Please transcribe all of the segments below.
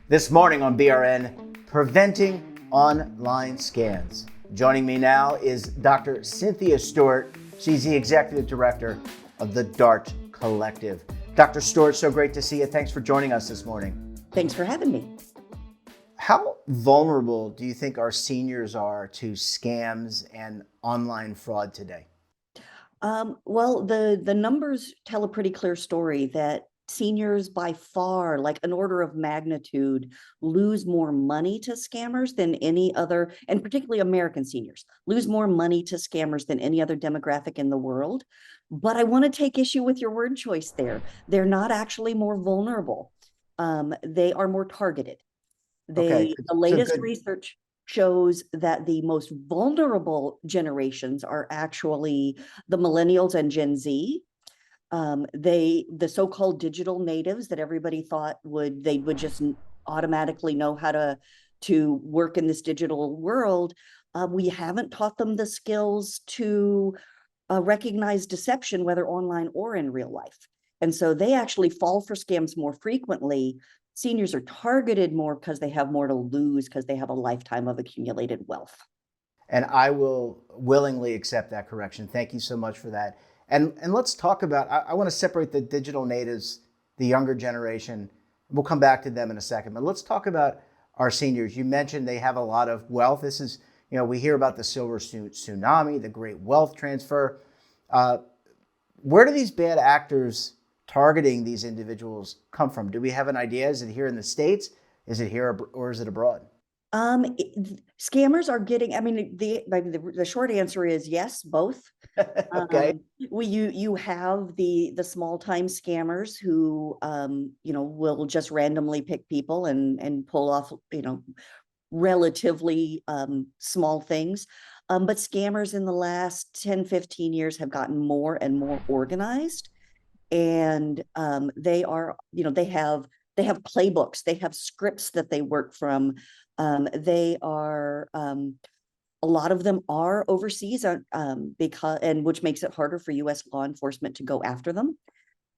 This morning on BRN, preventing online scams. Joining me now is Dr. Cynthia Stewart. She's the executive director of the DART Collective. Dr. Stewart, so great to see you. Thanks for joining us this morning. Thanks for having me. How vulnerable do you think our seniors are to scams and online fraud today? Well, the numbers tell a pretty clear story that seniors by far, like an order of magnitude, lose more money to scammers than any other, and particularly American seniors, lose more money to scammers than any other demographic in the world. But I want to take issue with your word choice there. They're not actually more vulnerable. They are more targeted. Okay, The so latest good. research shows that the most vulnerable generations are actually the millennials and Gen Z. The so-called digital natives that everybody thought they would just automatically know how to work in this digital world. We haven't taught them the skills to recognize deception, whether online or in real life. And so they actually fall for scams more frequently. Seniors are targeted more because they have more to lose because they have a lifetime of accumulated wealth. And I will willingly accept that correction. Thank you so much for that. And let's talk about, I want to separate the digital natives, the younger generation. We'll come back to them in a second, but let's talk about our seniors. You mentioned they have a lot of wealth. This is, we hear about the silver tsunami, the great wealth transfer. Uh, where do these bad actors targeting these individuals come from? Do we have an idea? Is it here in the States? Is it here or is it abroad? Scammers are getting, I mean, the short answer is yes, both. Okay. You have the small time scammers who will just randomly pick people and pull off relatively small things. But scammers in the last 10-15 years have gotten more and more organized, and they are, they have playbooks, they have scripts that they work from. They are A lot of them are overseas, which makes it harder for U.S. law enforcement to go after them.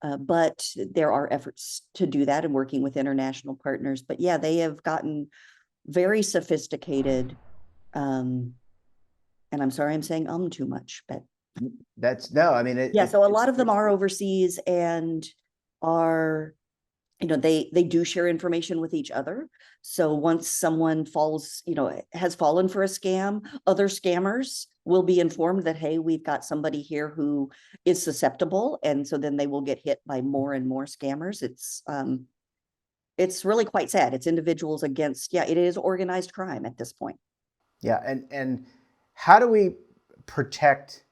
But there are efforts to do that and working with international partners. But yeah, they have gotten very sophisticated. And I'm sorry, I'm saying too much, but That's no, I mean, yeah. So a lot of them are overseas and are they do share information with each other. So once someone has fallen for a scam, other scammers will be informed that, hey, we've got somebody here who is susceptible, and so then they will get hit by more and more scammers. It's really quite sad. It's individuals against, yeah, it is organized crime at this point. yeah. And how do we protect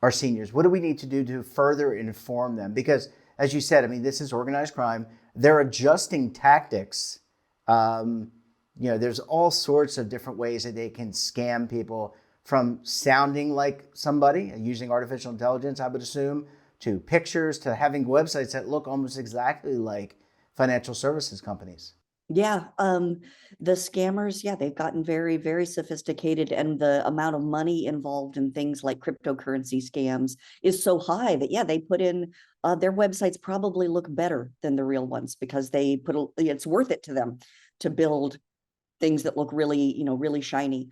our seniors? What do we need to do to further inform them? Because as you said, I mean, this is organized crime. They're adjusting tactics. There's all sorts of different ways that they can scam people, from sounding like somebody using artificial intelligence, I would assume, to pictures, to having websites that look almost exactly like financial services companies. Yeah, the scammers, yeah, they've gotten very, very sophisticated, and the amount of money involved in things like cryptocurrency scams is so high that, yeah, they put in their websites probably look better than the real ones because it's worth it to them to build things that look really, really shiny.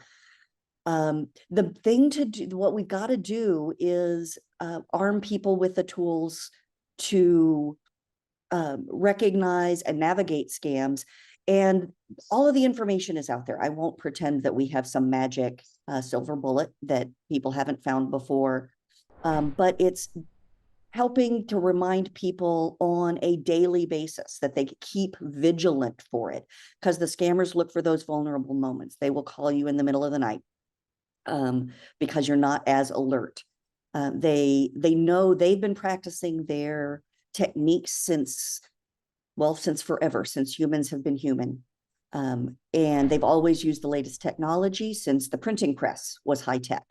The thing to do, what we've got to do is arm people with the tools to recognize and navigate scams. And all of the information is out there. I won't pretend that we have some magic silver bullet that people haven't found before, but it's helping to remind people on a daily basis that they keep vigilant for it, because the scammers look for those vulnerable moments. They will call you in the middle of the night because you're not as alert. They know they've been practicing their techniques since forever, since humans have been human. And they've always used the latest technology since the printing press was high tech.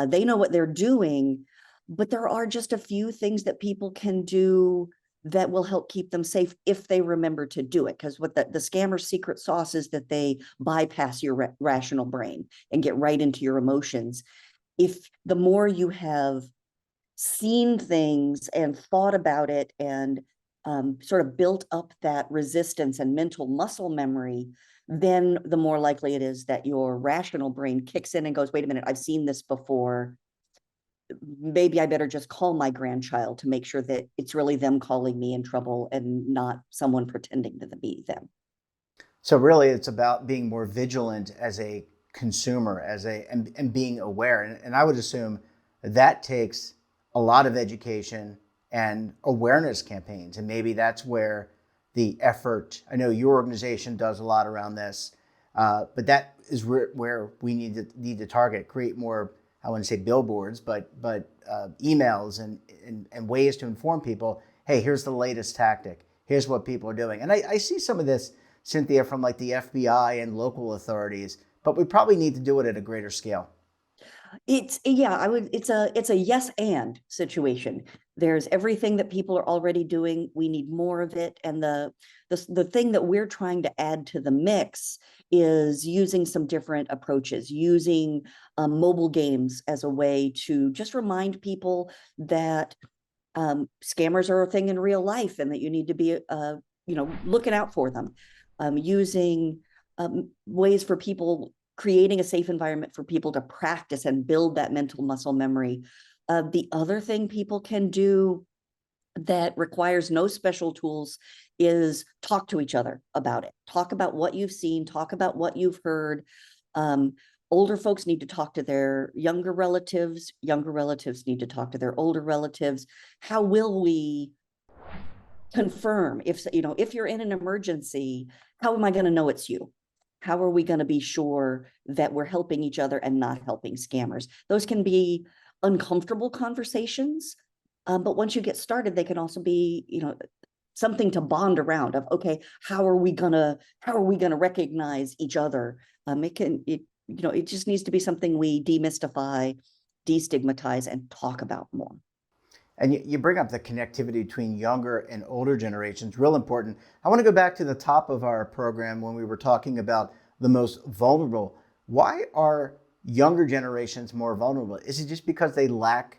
They know what they're doing, but there are just a few things that people can do that will help keep them safe if they remember to do it. Because what the scammer's secret sauce is that they bypass your rational brain and get right into your emotions. If the more you have seen things and thought about it and sort of built up that resistance and mental muscle memory, then the more likely it is that your rational brain kicks in and goes, wait a minute, I've seen this before. Maybe I better just call my grandchild to make sure that it's really them calling me in trouble and not someone pretending to be them. So really, it's about being more vigilant as a consumer, and being aware. And I would assume that takes a lot of education and awareness campaigns. And maybe that's where the effort. I know your organization does a lot around this, but that is where we need to target, create more. I wouldn't say billboards, but emails and ways to inform people. Hey, here's the latest tactic. Here's what people are doing. And I see some of this, Cynthia, from like the FBI and local authorities, but we probably need to do it at a greater scale. It's a yes and situation. There's everything that people are already doing. We need more of it. And the thing that we're trying to add to the mix is using some different approaches, using mobile games as a way to just remind people that scammers are a thing in real life and that you need to be looking out for them. Using ways for people, creating a safe environment for people to practice and build that mental muscle memory. The other thing people can do that requires no special tools is talk to each other about it. Talk about what you've seen, talk about what you've heard. Older folks need to talk to their younger relatives need to talk to their older relatives. How will we confirm if you're in an emergency, how am I going to know it's you? How are we going to be sure that we're helping each other and not helping scammers? Those can be uncomfortable conversations, but once you get started, they can also be, something to bond around. Of okay, how are we gonna recognize each other? It just needs to be something we demystify, destigmatize, and talk about more. And you bring up the connectivity between younger and older generations, real important. I want to go back to the top of our program when we were talking about the most vulnerable. Why are younger generations more vulnerable? Is it just because they lack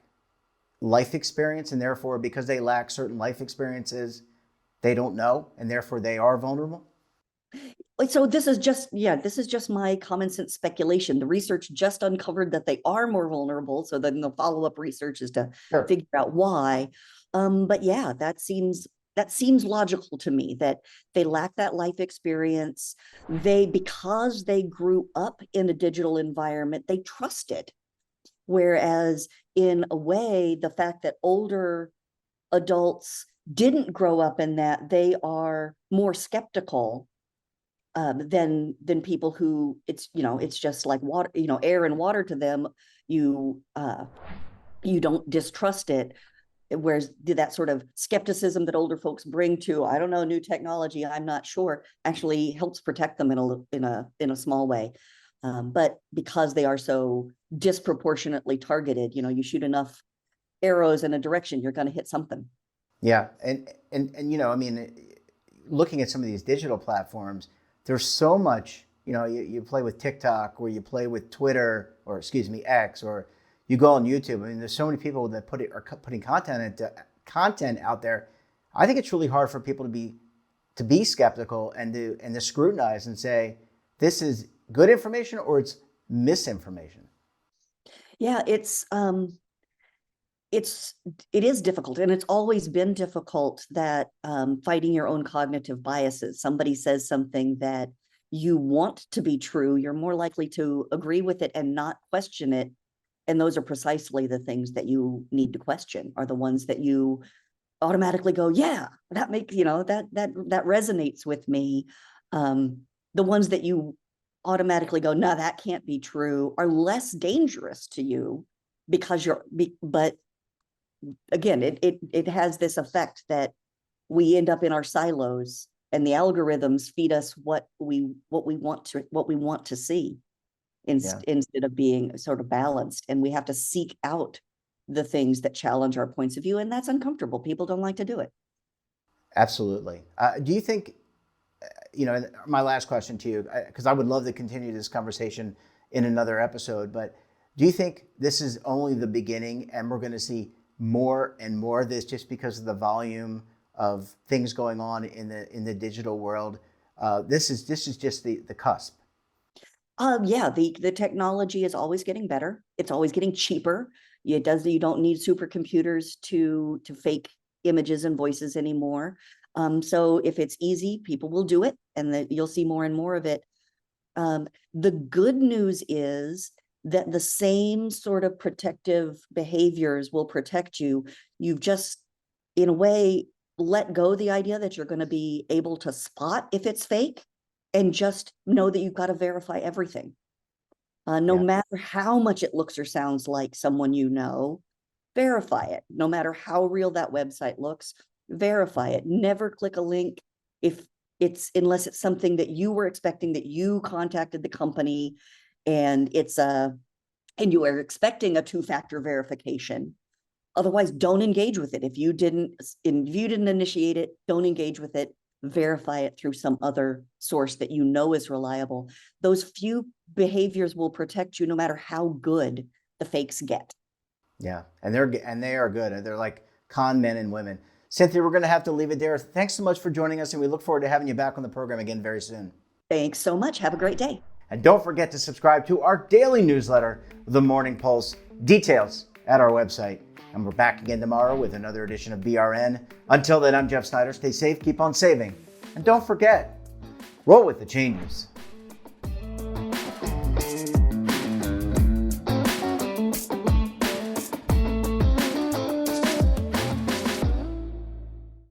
life experience, and therefore because they lack certain life experiences, they don't know, and therefore they are vulnerable? So this is just my common sense speculation. The research just uncovered that they are more vulnerable. So then the follow-up research is to Sure. figure out why. But yeah, that seems logical to me, that they lack that life experience. Because they grew up in a digital environment, they trust it. Whereas in a way, the fact that older adults didn't grow up in that, they are more skeptical than people who it's just like water, air and water to them. You don't distrust it. Whereas that sort of skepticism that older folks bring to, I don't know, new technology, I'm not sure, actually helps protect them in a small way. But because they are so disproportionately targeted, you shoot enough arrows in a direction, you're going to hit something. Yeah, and I mean, looking at some of these digital platforms, there's so much. You play with TikTok, or you play with Twitter, or excuse me, X, or you go on YouTube. I mean, there's so many people that are putting content out there. I think it's really hard for people to be skeptical and to scrutinize and say this is good information or it's misinformation. Yeah, it is difficult, and it's always been difficult, that fighting your own cognitive biases. Somebody says something that you want to be true, you're more likely to agree with it and not question it. And those are precisely the things that you need to question, are the ones that you automatically go, yeah, that makes, that resonates with me. The ones that you automatically go, no, that can't be true, are less dangerous to you, because but again, it has this effect that we end up in our silos, and the algorithms feed us what we want to see, Yeah, instead of being sort of balanced. And we have to seek out the things that challenge our points of view, and that's uncomfortable. People don't like to do it. absolutely. Do you think, my last question to you, because I would love to continue this conversation in another episode, but do you think this is only the beginning and we're going to see more and more of this just because of the volume of things going on in the digital world. This is just the cusp. Yeah, the technology is always getting better. It's always getting cheaper. You don't need supercomputers to fake images and voices anymore. So if it's easy, people will do it, and you'll see more and more of it. The good news is that the same sort of protective behaviors will protect you. You've just, in a way, let go the idea that you're going to be able to spot if it's fake, and just know that you've got to verify everything. No Yeah. matter how much it looks or sounds like someone you know, verify it. No matter how real that website looks, verify it. Never click a link if unless it's something that you were expecting, that you contacted the company and and you are expecting a two-factor verification. Otherwise, don't engage with it. If you didn't initiate it, don't engage with it. Verify it through some other source that you know is reliable. Those few behaviors will protect you no matter how good the fakes get. Yeah, and they are good. They're like con men and women. Cynthia, we're going to have to leave it there. Thanks so much for joining us, and we look forward to having you back on the program again very soon. Thanks so much. Have a great day. And don't forget to subscribe to our daily newsletter, The Morning Pulse. Details at our website. And we're back again tomorrow with another edition of BRN. Until then, I'm Jeff Snyder. Stay safe, keep on saving. And don't forget, roll with the changes.